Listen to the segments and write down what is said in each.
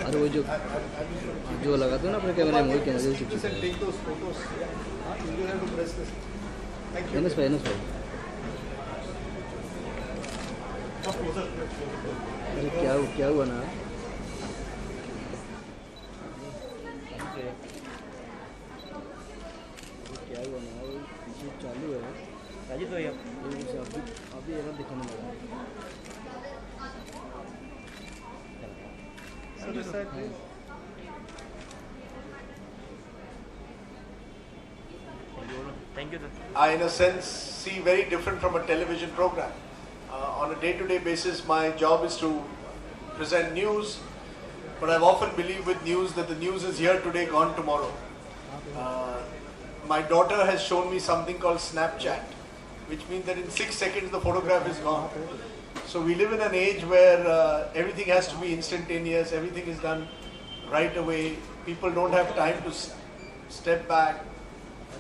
और वो जो लगा था ना अपने कैमरे में, वही कैमरे से एनएस भाई अरे क्या हुआ ना, क्या हुआ ना, वो पीछे चालू है राजीव भाई, अभी एरर दिखाने लगा। Thank you, sir. I, in a sense, see very different from a television program. On a day-to-day basis, my job is to present news, but I've often believed with news that the news is here today, gone tomorrow. My daughter has shown me something called Snapchat, which means that in 6 seconds the photograph is gone. So we live in an age where everything has to be instantaneous, everything is done right away. People don't have time to step back,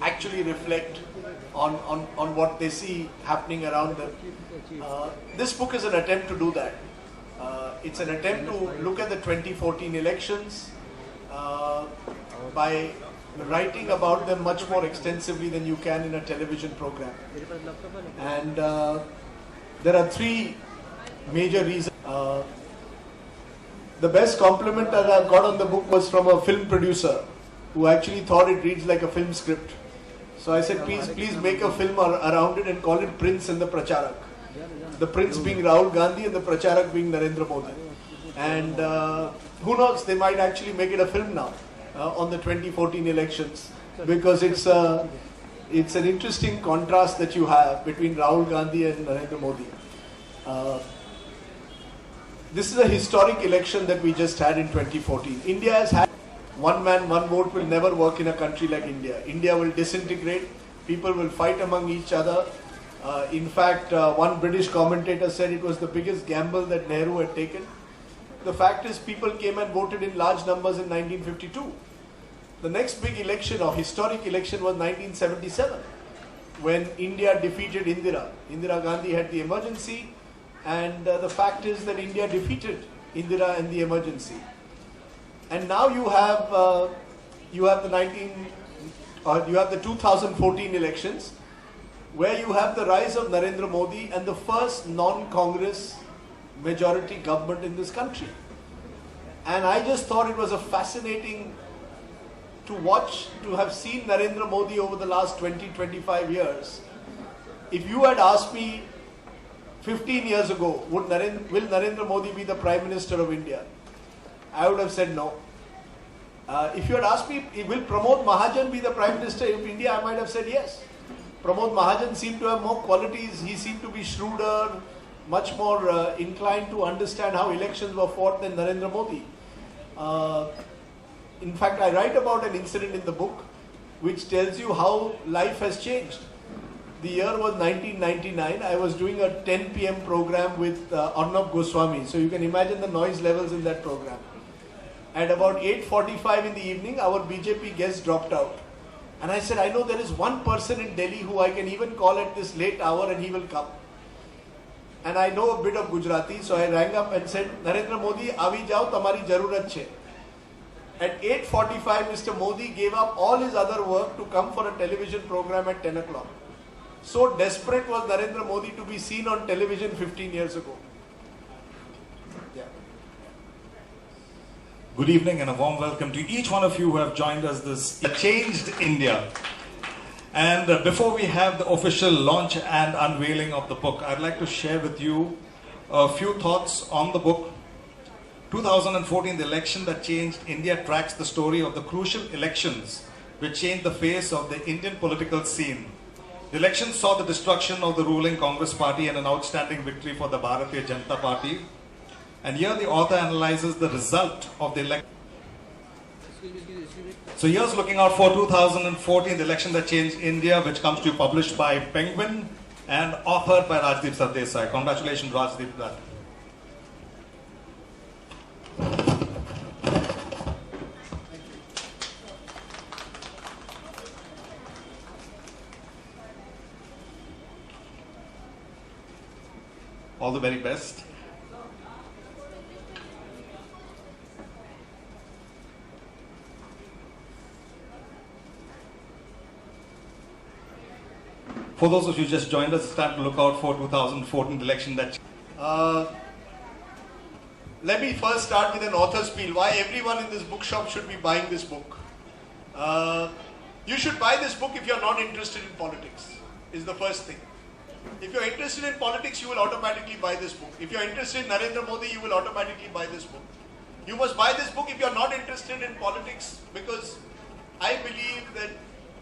actually reflect on what they see happening around them. This book is an attempt to do that. It's an attempt to look at the 2014 elections by writing about them much more extensively than you can in a television program. And there are 3 major reasons. The best compliment that I've got on the book was from a film producer who actually thought it reads like a film script. So I said, please make a film around it and call it Prince and the Pracharak. The Prince being Rahul Gandhi and the Pracharak being Narendra Modi. And who knows, they might actually make it a film now on the 2014 elections, because it's an interesting contrast that you have between Rahul Gandhi and Narendra Modi. This is a historic election that we just had in 2014. India has had one man, one vote will never work in a country like India. India will disintegrate, people will fight among each other. In fact, one British commentator said it was the biggest gamble that Nehru had taken. The fact is, people came and voted in large numbers in 1952. The next big election, or historic election, was 1977, when India defeated Indira. Indira Gandhi had the emergency, and the fact is that India defeated Indira and the emergency. And now you have the 2014 elections, where you have the rise of Narendra Modi and the first non-Congress majority government in this country. And I just thought it was a fascinating to watch, to have seen Narendra Modi over the last 20-25 years. If you had asked me 15 years ago, will Narendra Modi be the Prime Minister of India? I would have said no. If you had asked me, will Pramod Mahajan be the Prime Minister of India? I might have said yes. Pramod Mahajan seemed to have more qualities. He seemed to be shrewder, much more inclined to understand how elections were fought than Narendra Modi. In fact, I write about an incident in the book which tells you how life has changed. The year was 1999. I was doing a 10 p.m. program with Arnab Goswami. So you can imagine the noise levels in that program. At about 8:45 in the evening, our BJP guest dropped out. And I said, I know there is one person in Delhi who I can even call at this late hour and he will come. And I know a bit of Gujarati, so I rang up and said, Narendra Modi, avi jao, tamari jarurat chhe. At 8:45, Mr. Modi gave up all his other work to come for a television program at 10 o'clock. So desperate was Narendra Modi to be seen on television 15 years ago. Yeah. Good evening and a warm welcome to each one of you who have joined us this Changed India. And before we have the official launch and unveiling of the book, I'd like to share with you a few thoughts on the book. 2014, the election that changed India, tracks the story of the crucial elections which changed the face of the Indian political scene. The election saw the destruction of the ruling Congress party and an outstanding victory for the Bharatiya Janata Party. And here the author analyzes the result of the election. So here's looking out for 2014, the election that changed India, which comes to you published by Penguin and authored by Rajdeep Sardesai. Congratulations, Rajdeep. All the very best. For those of you who just joined us, it's time to look out for 2014 election. Let me first start with an author's spiel. Why everyone in this bookshop should be buying this book. You should buy this book if you're not interested in politics, is the first thing. If you're interested in politics, you will automatically buy this book. If you're interested in Narendra Modi, you will automatically buy this book. You must buy this book if you're not interested in politics, because I believe that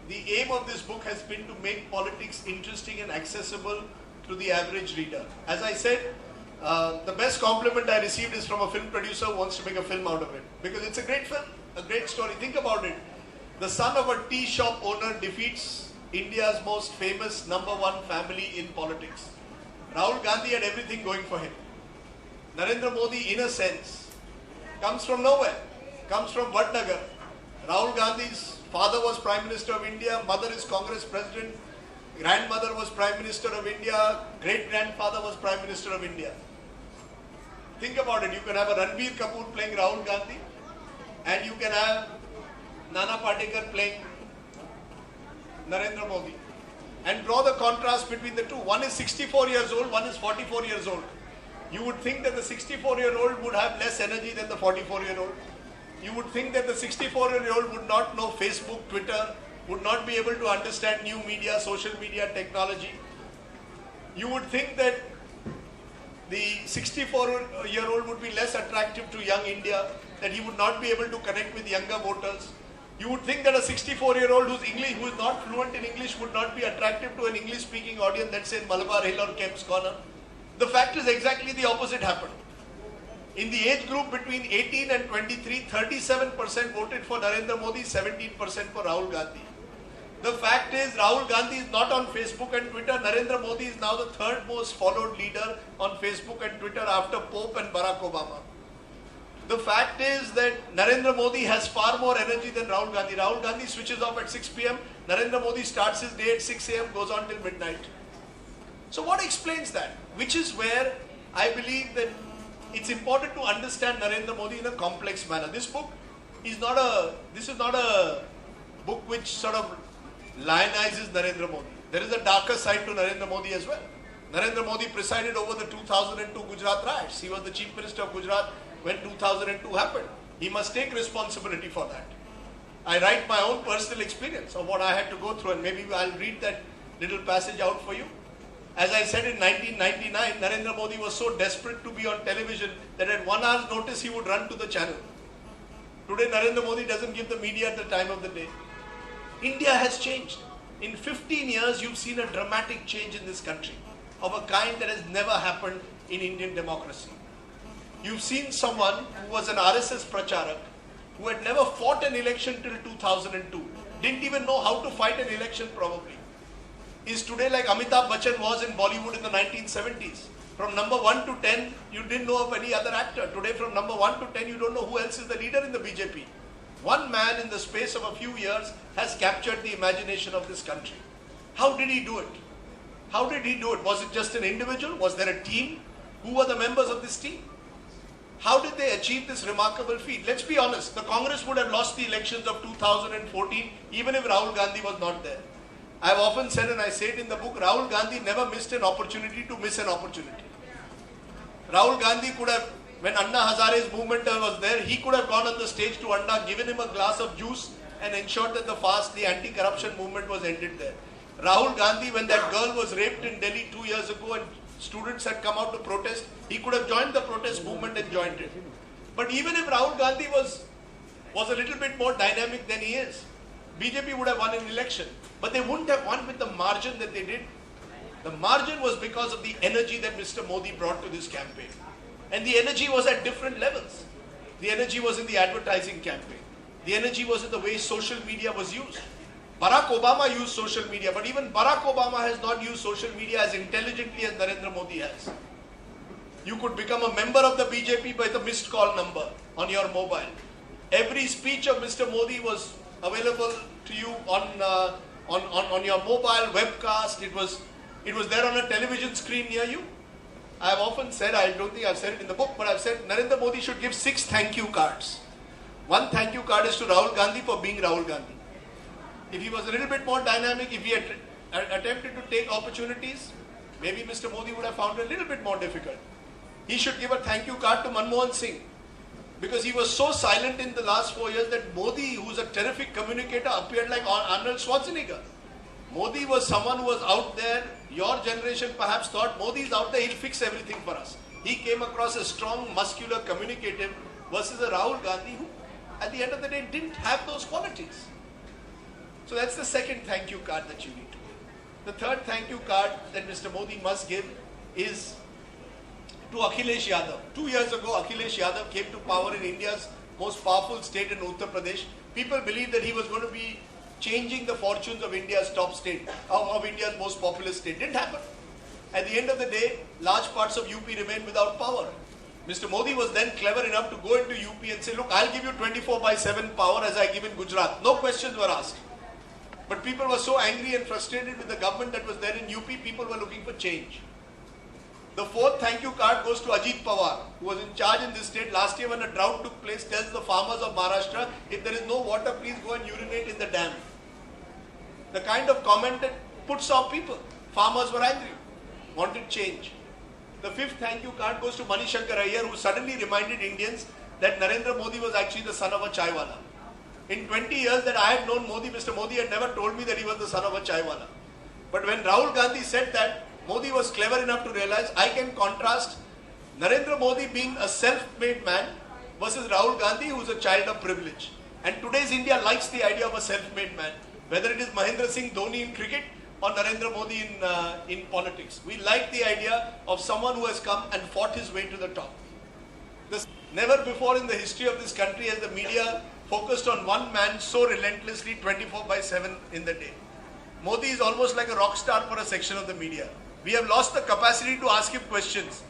the aim of this book has been to make politics interesting and accessible to the average reader. As I said, the best compliment I received is from a film producer who wants to make a film out of it. Because it's a great film, a great story. Think about it. The son of a tea shop owner defeats India's most famous #1 family in politics. Rahul Gandhi had everything going for him. Narendra Modi, in a sense, comes from nowhere, comes from Vadnagar. Rahul Gandhi's father was Prime Minister of India, mother is Congress President, grandmother was Prime Minister of India, great-grandfather was Prime Minister of India. Think about it, you can have a Ranbir Kapoor playing Rahul Gandhi, and you can have Nana Patekar playing Narendra Modi. And draw the contrast between the two. One is 64 years old, one is 44 years old. You would think that the 64-year-old would have less energy than the 44-year-old. You would think that the 64-year-old would not know Facebook, Twitter, would not be able to understand new media, social media, technology. You would think that the 64-year-old would be less attractive to young India, that he would not be able to connect with younger voters. You would think that a 64-year-old who is not fluent in English would not be attractive to an English-speaking audience, let's say in Malabar Hill or Kemp's Corner. The fact is exactly the opposite happened. In the age group between 18 and 23, 37% voted for Narendra Modi, 17% for Rahul Gandhi. The fact is Rahul Gandhi is not on Facebook and Twitter. Narendra Modi is now the third most followed leader on Facebook and Twitter after Pope and Barack Obama. The fact is that Narendra Modi has far more energy than Rahul Gandhi. Rahul Gandhi switches off at 6 p.m. Narendra Modi starts his day at 6 a.m., goes on till midnight. So what explains that? Which is where I believe that it's important to understand Narendra Modi in a complex manner. This book is not a book which sort of lionizes Narendra Modi. There is a darker side to Narendra Modi as well. Narendra Modi presided over the 2002 Gujarat riots. He was the Chief Minister of Gujarat when 2002 happened. He must take responsibility for that. I write my own personal experience of what I had to go through, and maybe I'll read that little passage out for you. As I said, in 1999, Narendra Modi was so desperate to be on television that at 1 hour's notice he would run to the channel. Today, Narendra Modi doesn't give the media at the time of the day. India has changed. In 15 years, you've seen a dramatic change in this country of a kind that has never happened in Indian democracy. You've seen someone who was an RSS pracharak, who had never fought an election till 2002, didn't even know how to fight an election probably, is today like Amitabh Bachchan was in Bollywood in the 1970s. From number 1 to 10, you didn't know of any other actor. Today from number 1 to 10, you don't know who else is the leader in the BJP. One man in the space of a few years has captured the imagination of this country. How did he do it? How did he do it? Was it just an individual? Was there a team? Who were the members of this team? How did they achieve this remarkable feat? Let's be honest, the Congress would have lost the elections of 2014 even if Rahul Gandhi was not there. I've often said, and I say it in the book, Rahul Gandhi never missed an opportunity to miss an opportunity. Rahul Gandhi could have, when Anna Hazare's movement was there, he could have gone on the stage to Anna, given him a glass of juice and ensured that the anti-corruption movement was ended there. Rahul Gandhi, when that girl was raped in Delhi 2 years ago and students had come out to protest, he could have joined the protest movement and joined it. But even if Rahul Gandhi was a little bit more dynamic than he is, BJP would have won an election. But they wouldn't have won with the margin that they did. The margin was because of the energy that Mr. Modi brought to this campaign. And the energy was at different levels. The energy was in the advertising campaign. The energy was in the way social media was used. Barack Obama used social media, but even Barack Obama has not used social media as intelligently as Narendra Modi has. You could become a member of the BJP by the missed call number on your mobile. Every speech of Mr. Modi was available to you on your mobile webcast. It was there on a television screen near you. I have often said, I don't think I've said it in the book, but I've said Narendra Modi should give 6 thank you cards. One thank you card is to Rahul Gandhi for being Rahul Gandhi. If he was a little bit more dynamic, if he had attempted to take opportunities, maybe Mr. Modi would have found it a little bit more difficult. He should give a thank you card to Manmohan Singh, because he was so silent in the last 4 years that Modi, who's a terrific communicator, appeared like Arnold Schwarzenegger. Modi was someone who was out there. Your generation perhaps thought Modi is out there, he'll fix everything for us. He came across as strong, muscular, communicative versus a Rahul Gandhi who at the end of the day didn't have those qualities. So that's the second thank you card that you need to give. The third thank you card that Mr. Modi must give is to Akhilesh Yadav. 2 years ago, Akhilesh Yadav came to power in India's most powerful state in Uttar Pradesh. People believed that he was going to be changing the fortunes of India's top state, of India's most populous state. Didn't happen. At the end of the day, large parts of UP remained without power. Mr. Modi was then clever enough to go into UP and say, look, I'll give you 24/7 power as I give in Gujarat. No questions were asked. But people were so angry and frustrated with the government that was there in UP, people were looking for change. The fourth thank you card goes to Ajit Pawar, who was in charge in this state last year when a drought took place, tells the farmers of Maharashtra, if there is no water, please go and urinate in the dam. The kind of comment that puts off people. Farmers were angry, wanted change. The fifth thank you card goes to Manishankar Iyer, who suddenly reminded Indians that Narendra Modi was actually the son of a chaiwala. In 20 years that I had known Modi, Mr. Modi had never told me that he was the son of a chaiwala. But when Rahul Gandhi said that, Modi was clever enough to realize I can contrast Narendra Modi being a self-made man versus Rahul Gandhi, who is a child of privilege. And today's India likes the idea of a self-made man, whether it is Mahendra Singh Dhoni in cricket or Narendra Modi in politics. We like the idea of someone who has come and fought his way to the top. Never before in the history of this country has the media focused on one man so relentlessly 24/7 in the day. Modi is almost like a rock star for a section of the media. We have lost the capacity to ask him questions.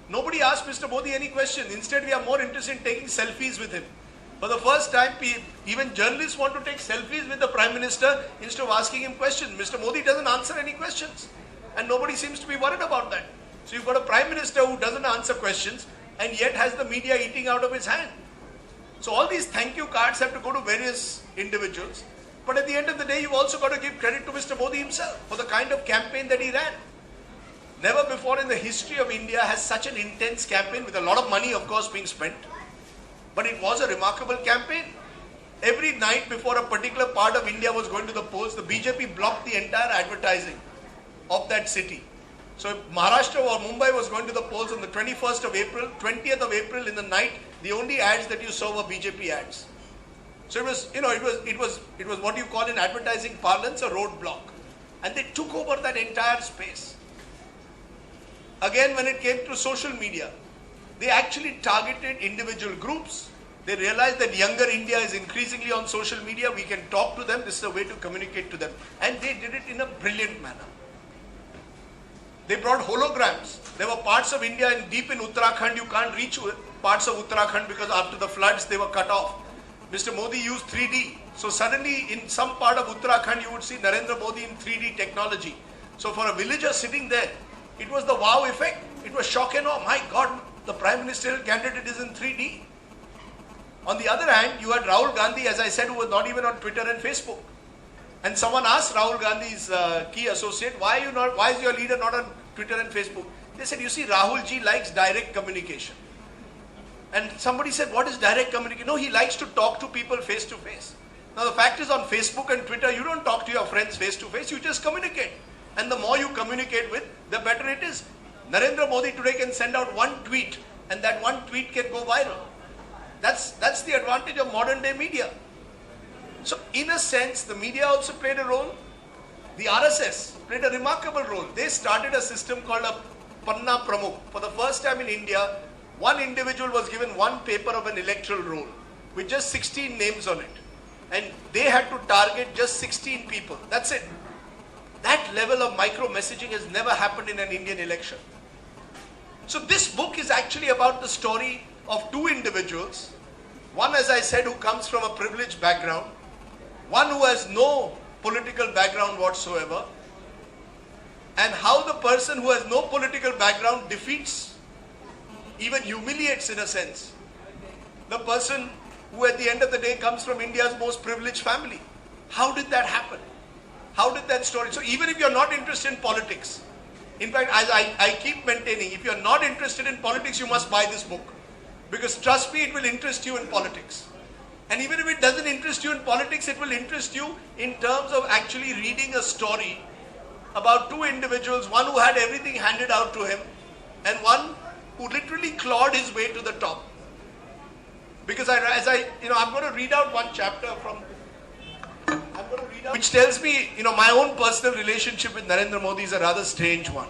Nobody asked Mr. Modi any questions. Instead, we are more interested in taking selfies with him. For the first time, even journalists want to take selfies with the Prime Minister instead of asking him questions. Mr. Modi doesn't answer any questions. And nobody seems to be worried about that. So you've got a Prime Minister who doesn't answer questions and yet has the media eating out of his hand. So all these thank you cards have to go to various individuals. But at the end of the day, you've also got to give credit to Mr. Modi himself for the kind of campaign that he ran. Never before in the history of India has such an intense campaign, with a lot of money, of course, being spent. But it was a remarkable campaign. Every night before a particular part of India was going to the polls, the BJP blocked the entire advertising of that city. So if Maharashtra or Mumbai was going to the polls on the 21st of April, 20th of April in the night, the only ads that you saw were BJP ads. So it was what you call in advertising parlance a roadblock. And they took over that entire space. Again, when it came to social media, they actually targeted individual groups. They realized that younger India is increasingly on social media. We can talk to them. This is a way to communicate to them. And they did it in a brilliant manner. They brought holograms. There were parts of India deep in Uttarakhand. You can't reach parts of Uttarakhand because after the floods, they were cut off. Mr. Modi used 3D. So suddenly, in some part of Uttarakhand, you would see Narendra Modi in 3D technology. So for a villager sitting there, it was the wow effect. It was shock and awe. My God, the Prime Ministerial candidate is in 3D. On the other hand, you had Rahul Gandhi, as I said, who was not even on Twitter and Facebook. And someone asked Rahul Gandhi's key associate, why is your leader not on Twitter and Facebook? They said, you see, Rahul ji likes direct communication. And somebody said, what is direct communication? No, he likes to talk to people face to face. Now the fact is, on Facebook and Twitter, you don't talk to your friends face to face, you just communicate. And the more you communicate with, the better it is. Narendra Modi today can send out one tweet, and that one tweet can go viral. That's the advantage of modern day media. So in a sense, the media also played a role. The RSS played a remarkable role. They started a system called a Panna Pramukh. For the first time in India, one individual was given one paper of an electoral roll with just 16 names on it. And they had to target just 16 people. That's it. That level of micro-messaging has never happened in an Indian election. So this book is actually about the story of two individuals. One, as I said, who comes from a privileged background. One who has no political background whatsoever. And how the person who has no political background defeats, even humiliates in a sense, the person who at the end of the day comes from India's most privileged family. How did that happen? How did that story? So even if you're not interested in politics, in fact, as I keep maintaining, if you're not interested in politics, you must buy this book. Because trust me, it will interest you in politics. And even if it doesn't interest you in politics, it will interest you in terms of actually reading a story about two individuals, one who had everything handed out to him and one who literally clawed his way to the top. Because I'm going to read out one chapter which tells me, my own personal relationship with Narendra Modi is a rather strange one.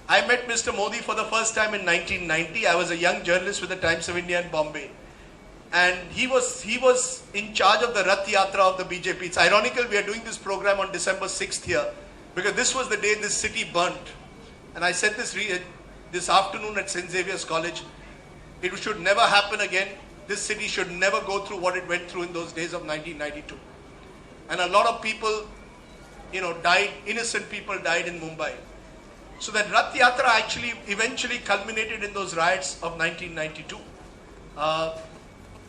I met Mr. Modi for the first time in 1990. I was a young journalist with the Times of India in Bombay. And he was in charge of the Rath Yatra of the BJP. It's ironical we are doing this program on December 6th here, because this was the day this city burnt. And I said this afternoon at St. Xavier's College, it should never happen again. This city should never go through what it went through in those days of 1992. And a lot of people, died, innocent people died in Mumbai. So that Rath Yatra actually eventually culminated in those riots of 1992.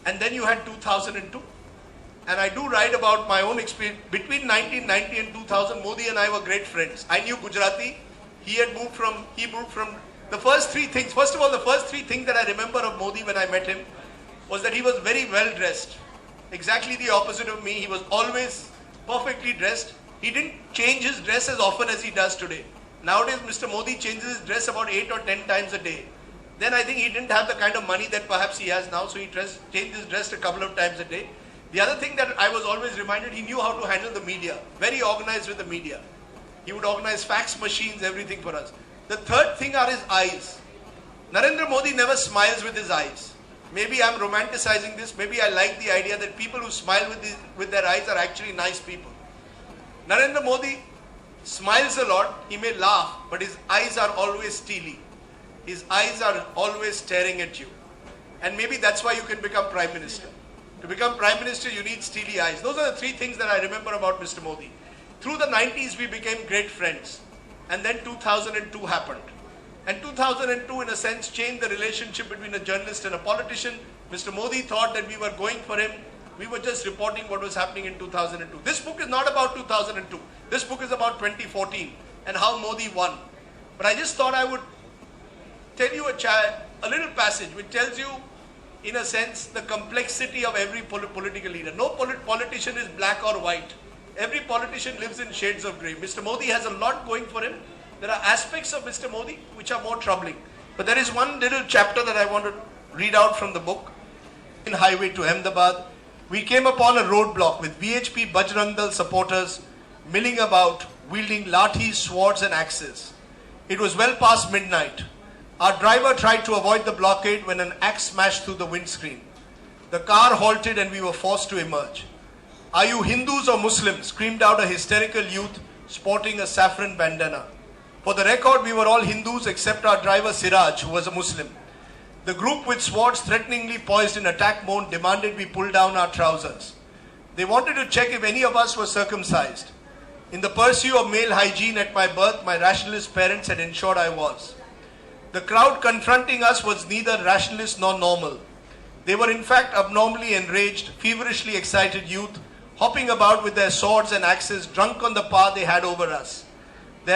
And then you had 2002. And I do write about my own experience. Between 1990 and 2000, Modi and I were great friends. I knew Gujarati. He moved from the first three things. First of all, the first three things that I remember of Modi when I met him was that he was very well dressed. Exactly the opposite of me. He was always perfectly dressed. He didn't change his dress as often as he does today. Nowadays, Mr. Modi changes his dress about 8 or 10 times a day. Then I think he didn't have the kind of money that perhaps he has now, so he changed his dress a couple of times a day. The other thing that I was always reminded, he knew how to handle the media. Very organized with the media. He would organize fax machines, everything for us. The third thing are his eyes. Narendra Modi never smiles with his eyes. Maybe I'm romanticizing this. Maybe I like the idea that people who smile with their eyes are actually nice people. Narendra Modi smiles a lot. He may laugh, but his eyes are always steely. His eyes are always staring at you. And maybe that's why you can become Prime Minister. To become Prime Minister, you need steely eyes. Those are the three things that I remember about Mr. Modi. Through the 90s, we became great friends. And then 2002 happened. And 2002, in a sense, changed the relationship between a journalist and a politician. Mr. Modi thought that we were going for him. We were just reporting what was happening in 2002. This book is not about 2002. This book is about 2014 and how Modi won. But I just thought I would tell you a little passage which tells you, in a sense, the complexity of every political leader. No politician is black or white. Every politician lives in shades of grey. Mr. Modi has a lot going for him. There are aspects of Mr. Modi which are more troubling. But there is one little chapter that I want to read out from the book. In highway to Ahmedabad, we came upon a roadblock with VHP Bajrang Dal supporters milling about, wielding lathis, swords and axes. It was well past midnight. Our driver tried to avoid the blockade when an axe smashed through the windscreen. The car halted and we were forced to emerge. "Are you Hindus or Muslims?" screamed out a hysterical youth sporting a saffron bandana. For the record, we were all Hindus except our driver Siraj, who was a Muslim. The group with swords threateningly poised in attack mode demanded we pull down our trousers. They wanted to check if any of us were circumcised. In the pursuit of male hygiene at my birth, my rationalist parents had ensured I was. The crowd confronting us was neither rationalist nor normal. They were in fact abnormally enraged, feverishly excited youth, hopping about with their swords and axes, drunk on the power they had over us.